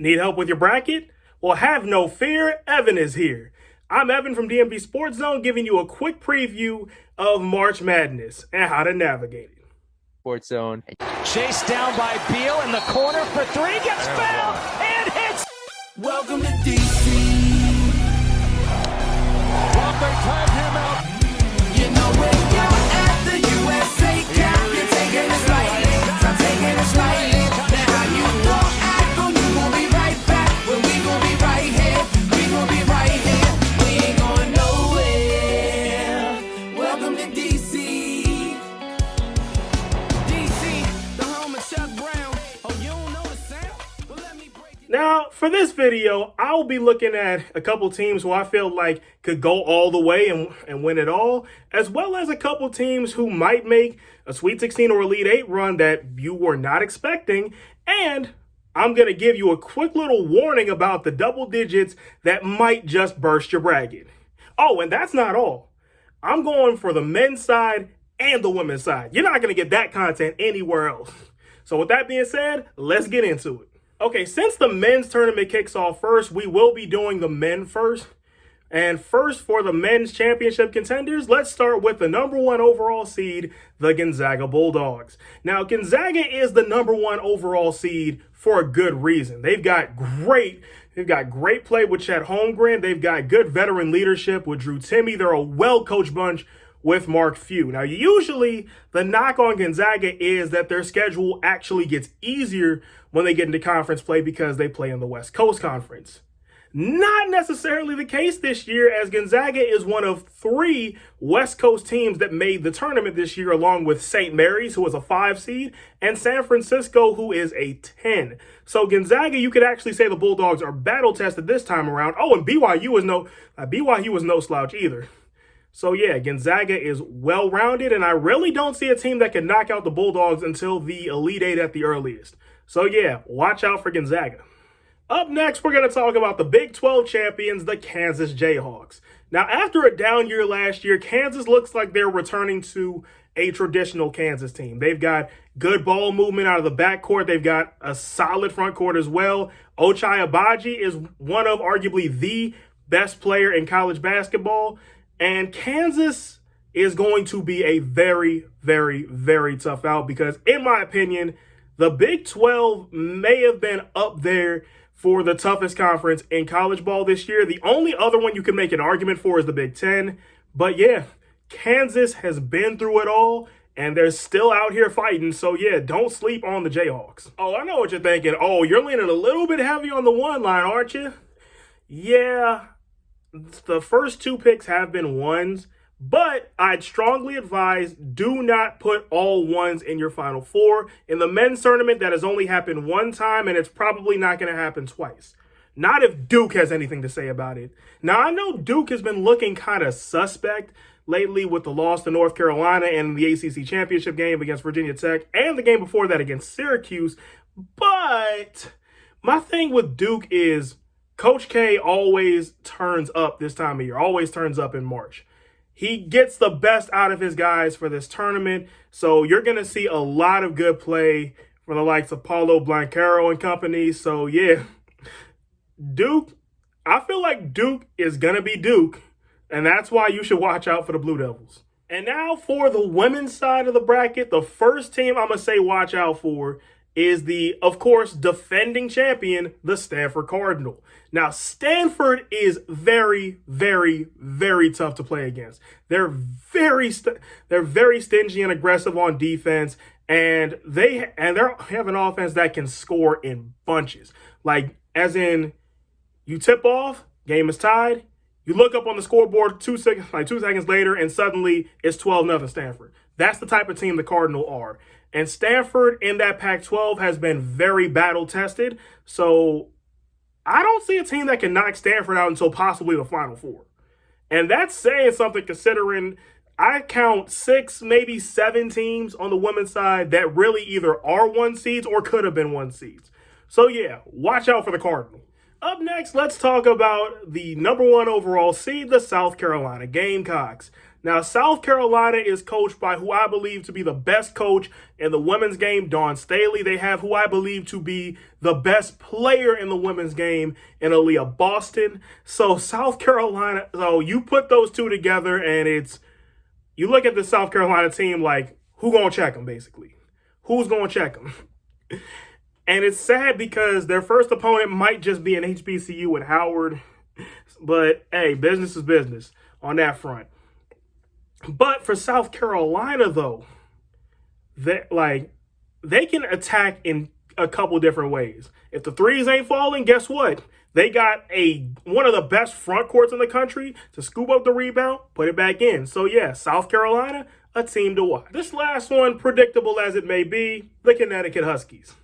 Need help with your bracket? Well, have no fear, Evan is here. I'm Evan from DMV Sports Zone giving you a quick preview of March Madness and how to navigate it. Sports Zone. Chased down by Beal in the corner for three, gets fouled and hits. Welcome to DC. Well, they tied him out. You know where you're at, the USA cap. You're taking it slightly, I'm taking it slightly. Now how you gon' act on you gon' be right back. Well, we gon' be right here, we gon' be right here. We ain't going nowhere. Welcome to DC. DC, the home of Chuck Brown. Oh, you don't know the sound? Well, let me break it. Now, for this video, I'll be looking at a couple teams who I feel like could go all the way and win it all, as well as a couple teams who might make a Sweet 16 or Elite 8 run that you were not expecting. And I'm going to give you a quick little warning about the double digits that might just burst your bracket. Oh, and that's not all. I'm going for the men's side and the women's side. You're not going to get that content anywhere else. So with that being said, let's get into it. Okay, since the men's tournament kicks off first, we will be doing the men first. And first, for the men's championship contenders, let's start with the '1 overall seed, the Gonzaga Bulldogs. Now, Gonzaga is the #1 overall seed for a good reason. They've got great play with Chet Holmgren. They've got good veteran leadership with Drew Timme. They're a well-coached bunch with Mark Few. Now, usually the knock on Gonzaga is that their schedule actually gets easier when they get into conference play because they play in the West Coast Conference. Not necessarily the case this year, as Gonzaga is one of 3 West Coast teams that made the tournament this year, along with St. Mary's, who is a 5 seed, and San Francisco, who is a 10. So Gonzaga, you could actually say the Bulldogs are battle-tested this time around. Oh, and BYU is no slouch either. So yeah, Gonzaga is well-rounded, and I really don't see a team that can knock out the Bulldogs until the Elite 8 at the earliest. So yeah, watch out for Gonzaga. Up next, we're going to talk about the Big 12 champions, the Kansas Jayhawks. Now, after a down year last year, Kansas looks like they're returning to a traditional Kansas team. They've got good ball movement out of the backcourt. They've got a solid front court as well. Ochai Agbaji is one of arguably the best player in college basketball. And Kansas is going to be a very, very, very tough out because, in my opinion, the Big 12 may have been up there for the toughest conference in college ball this year. The only other one you can make an argument for is the Big 10. But yeah, Kansas has been through it all, and they're still out here fighting. So yeah, don't sleep on the Jayhawks. Oh, I know what you're thinking. Oh, you're leaning a little bit heavy on the one line, aren't you? Yeah, the first 2 picks have been ones, but I'd strongly advise do not put all ones in your Final Four. In the men's tournament, that has only happened one time, and it's probably not going to happen twice. Not if Duke has anything to say about it. Now, I know Duke has been looking kind of suspect lately with the loss to North Carolina and the ACC championship game against Virginia Tech and the game before that against Syracuse. But my thing with Duke is Coach K always turns up this time of year, always turns up in March. He gets the best out of his guys for this tournament, so you're going to see a lot of good play from the likes of Paulo Blancaro and company. So, yeah, Duke, I feel like Duke is going to be Duke, and that's why you should watch out for the Blue Devils. And now for the women's side of the bracket, the first team I'm going to say watch out for is the, of course, defending champion, the Stanford Cardinal. Now, Stanford is very, very, very tough to play against. They're very stingy and aggressive on defense, and they have an offense that can score in bunches. Like, as in, you tip off, game is tied. You look up on the scoreboard 2 seconds later, and suddenly it's 12-0 Stanford. That's the type of team the Cardinal are. And Stanford in that Pac-12 has been very battle-tested. So I don't see a team that can knock Stanford out until possibly the Final Four. And that's saying something considering I count 6, maybe 7 teams on the women's side that really either are 1 seeds or could have been 1 seeds. So yeah, watch out for the Cardinal. Up next, let's talk about the #1 overall seed, the South Carolina Gamecocks. Now, South Carolina is coached by who I believe to be the best coach in the women's game, Dawn Staley. They have who I believe to be the best player in the women's game in Aaliyah Boston. So South Carolina, so you put those two together and you look at the South Carolina team like, who gonna check them basically? Who's gonna check them? And it's sad because their first opponent might just be an HBCU at Howard. But hey, business is business on that front. But for South Carolina, though, they can attack in a couple different ways. If the threes ain't falling, guess what? They got one of the best front courts in the country to scoop up the rebound, put it back in. So yeah, South Carolina, a team to watch. This last one, predictable as it may be, the Connecticut Huskies.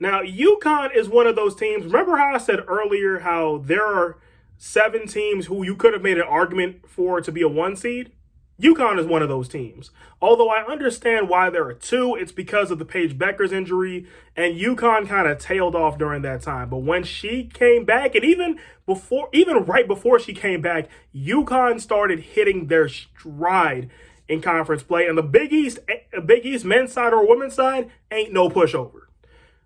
Now, UConn is one of those teams. Remember how I said earlier how there are 7 teams who you could have made an argument for to be a 1 seed? UConn is one of those teams. Although I understand why there are 2, it's because of the Paige Beckers injury, and UConn kind of tailed off during that time. But when she came back, and even right before she came back, UConn started hitting their stride in conference play. And the Big East men's side or women's side ain't no pushover.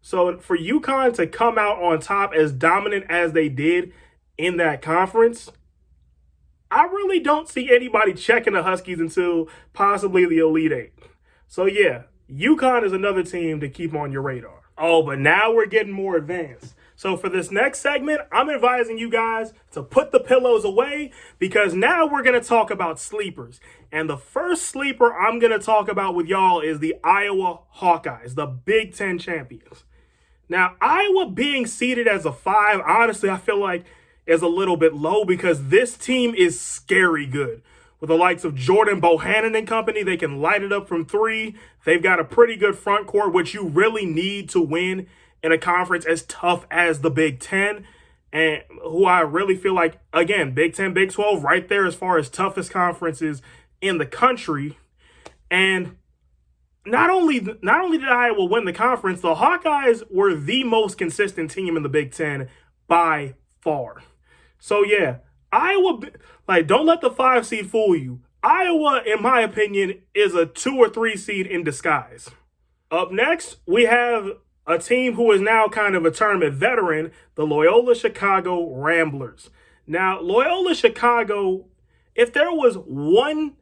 So for UConn to come out on top as dominant as they did in that conference, I really don't see anybody checking the Huskies until possibly the Elite Eight. So yeah, UConn is another team to keep on your radar. Oh, but now we're getting more advanced. So for this next segment, I'm advising you guys to put the pillows away because now we're going to talk about sleepers. And the first sleeper I'm going to talk about with y'all is the Iowa Hawkeyes, the Big Ten champions. Now, Iowa being seeded as a 5, honestly, I feel like is a little bit low because this team is scary good. With the likes of Jordan Bohannon and company, they can light it up from 3. They've got a pretty good front court, which you really need to win in a conference as tough as the Big Ten. And who I really feel like, again, Big Ten, Big 12, right there as far as toughest conferences in the country. And not only did Iowa win the conference, the Hawkeyes were the most consistent team in the Big Ten by far. So yeah, Iowa, don't let the 5 seed fool you. Iowa, in my opinion, is a 2 or 3 seed in disguise. Up next, we have a team who is now kind of a tournament veteran, the Loyola Chicago Ramblers. Now, Loyola Chicago, if there was one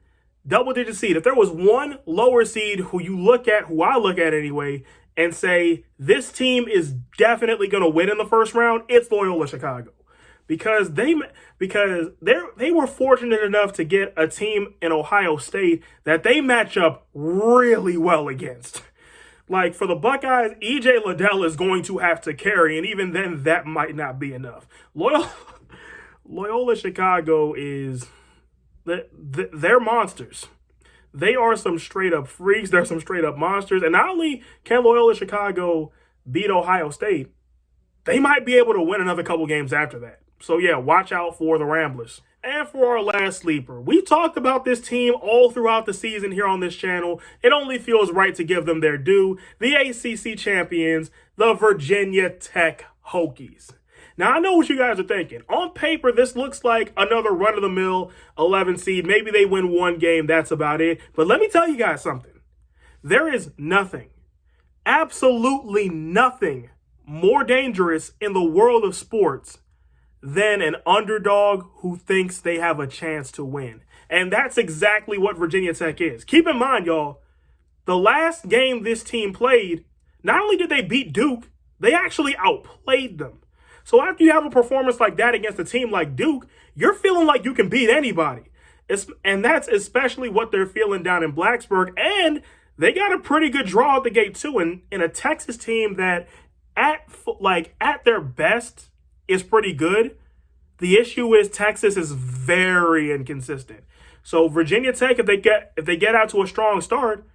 double-digit seed, if there was one lower seed who I look at anyway, and say, this team is definitely going to win in the first round, it's Loyola Chicago. Because they were fortunate enough to get a team in Ohio State that they match up really well against. Like, for the Buckeyes, E.J. Liddell is going to have to carry, and even then, that might not be enough. Loyola Chicago is... They're monsters. They are some straight-up freaks. They're some straight-up monsters. And not only can Loyola Chicago beat Ohio State, they might be able to win another couple games after that. So, yeah, watch out for the Ramblers. And for our last sleeper, we talked about this team all throughout the season here on this channel. It only feels right to give them their due. The ACC champions, the Virginia Tech Hokies. Now, I know what you guys are thinking. On paper, this looks like another run-of-the-mill 11 seed. Maybe they win one game. That's about it. But let me tell you guys something. There is nothing, absolutely nothing more dangerous in the world of sports than an underdog who thinks they have a chance to win. And that's exactly what Virginia Tech is. Keep in mind, y'all, the last game this team played, not only did they beat Duke, they actually outplayed them. So after you have a performance like that against a team like Duke, you're feeling like you can beat anybody. And that's especially what they're feeling down in Blacksburg. And they got a pretty good draw at the gate, too. And in a Texas team that at their best is pretty good. The issue is Texas is very inconsistent. So Virginia Tech, if they get out to a strong start,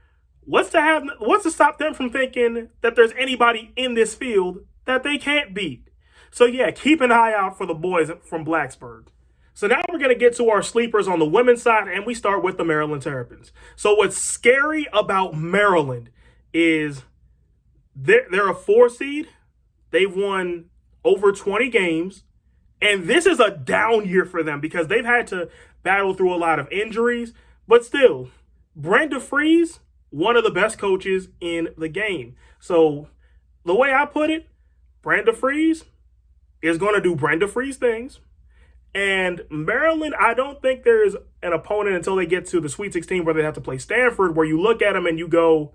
what's to stop them from thinking that there's anybody in this field that they can't beat? So yeah, keep an eye out for the boys from Blacksburg. So now we're going to get to our sleepers on the women's side, and we start with the Maryland Terrapins. So what's scary about Maryland is they're a 4 seed. They've won over 20 games, and this is a down year for them because they've had to battle through a lot of injuries. But still, Brenda Freeze, one of the best coaches in the game. So the way I put it, Brenda Freeze is going to do Brenda Freeze things. And Maryland, I don't think there's an opponent until they get to the Sweet 16 where they have to play Stanford, where you look at them and you go,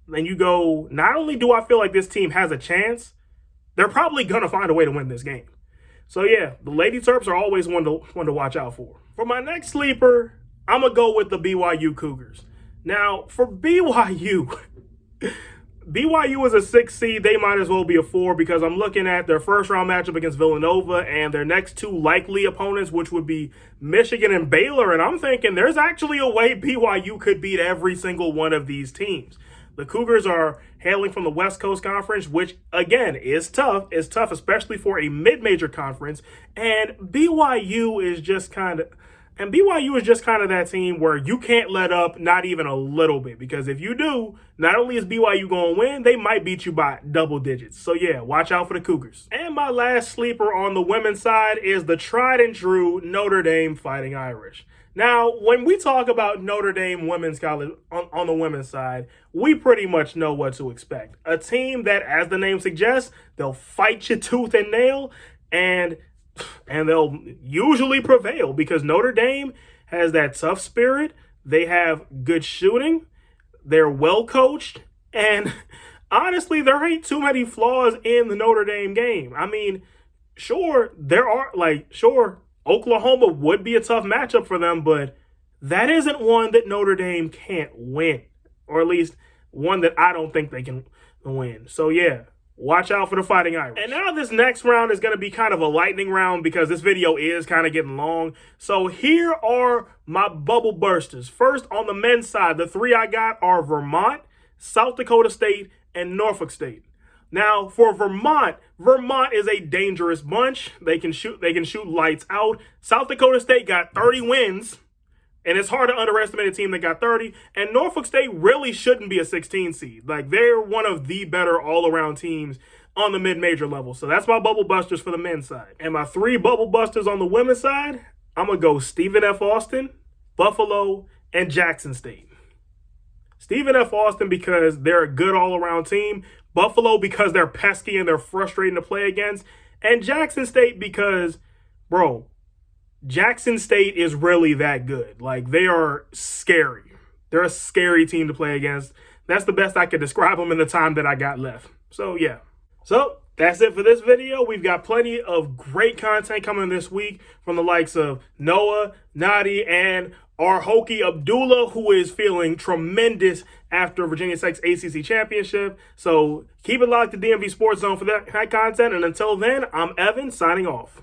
not only do I feel like this team has a chance, they're probably going to find a way to win this game. So yeah, the Lady Terps are always one to watch out for. For my next sleeper, I'm going to go with the BYU Cougars. Now, for BYU, BYU is a 6 seed. They might as well be a 4 because I'm looking at their first round matchup against Villanova and their next 2 likely opponents, which would be Michigan and Baylor. And I'm thinking there's actually a way BYU could beat every single one of these teams. The Cougars are hailing from the West Coast Conference, which, again, is tough. It's tough, especially for a mid-major conference. And BYU is just kind of that team where you can't let up not even a little bit. Because if you do, not only is BYU going to win, they might beat you by double digits. So, yeah, watch out for the Cougars. And my last sleeper on the women's side is the tried and true Notre Dame Fighting Irish. Now, when we talk about Notre Dame women's college on the women's side, we pretty much know what to expect. A team that, as the name suggests, they'll fight you tooth and nail, and they'll usually prevail because Notre Dame has that tough spirit. They have good shooting. They're well coached. And honestly, there ain't too many flaws in the Notre Dame game. I mean, sure, Oklahoma would be a tough matchup for them, but that isn't one that Notre Dame can't win, or at least one that I don't think they can win. So, yeah, watch out for the Fighting Irish. And now this next round is going to be kind of a lightning round because this video is kind of getting long. So here are my bubble bursters. First, on the men's side, the 3 I got are Vermont, South Dakota State, and Norfolk State. Now, for Vermont is a dangerous bunch. They can shoot lights out. South Dakota State got 30 wins, and it's hard to underestimate a team that got 30. And Norfolk State really shouldn't be a 16 seed. Like, they're one of the better all-around teams on the mid-major level. So that's my bubble busters for the men's side. And my 3 bubble busters on the women's side, I'm going to go Stephen F. Austin, Buffalo, and Jackson State. Stephen F. Austin because they're a good all-around team. Buffalo because they're pesky and they're frustrating to play against. And Jackson State because, bro, Jackson State is really that good. Like, they are scary. They're a scary team to play against. That's the best I could describe them in the time that I got left. So, yeah. So, that's it for this video. We've got plenty of great content coming this week from the likes of Noah, Nadi, and our Hokie Abdullah, who is feeling tremendous after Virginia Tech's ACC championship. So keep it locked to DMV Sports Zone for that content. And until then, I'm Evan, signing off.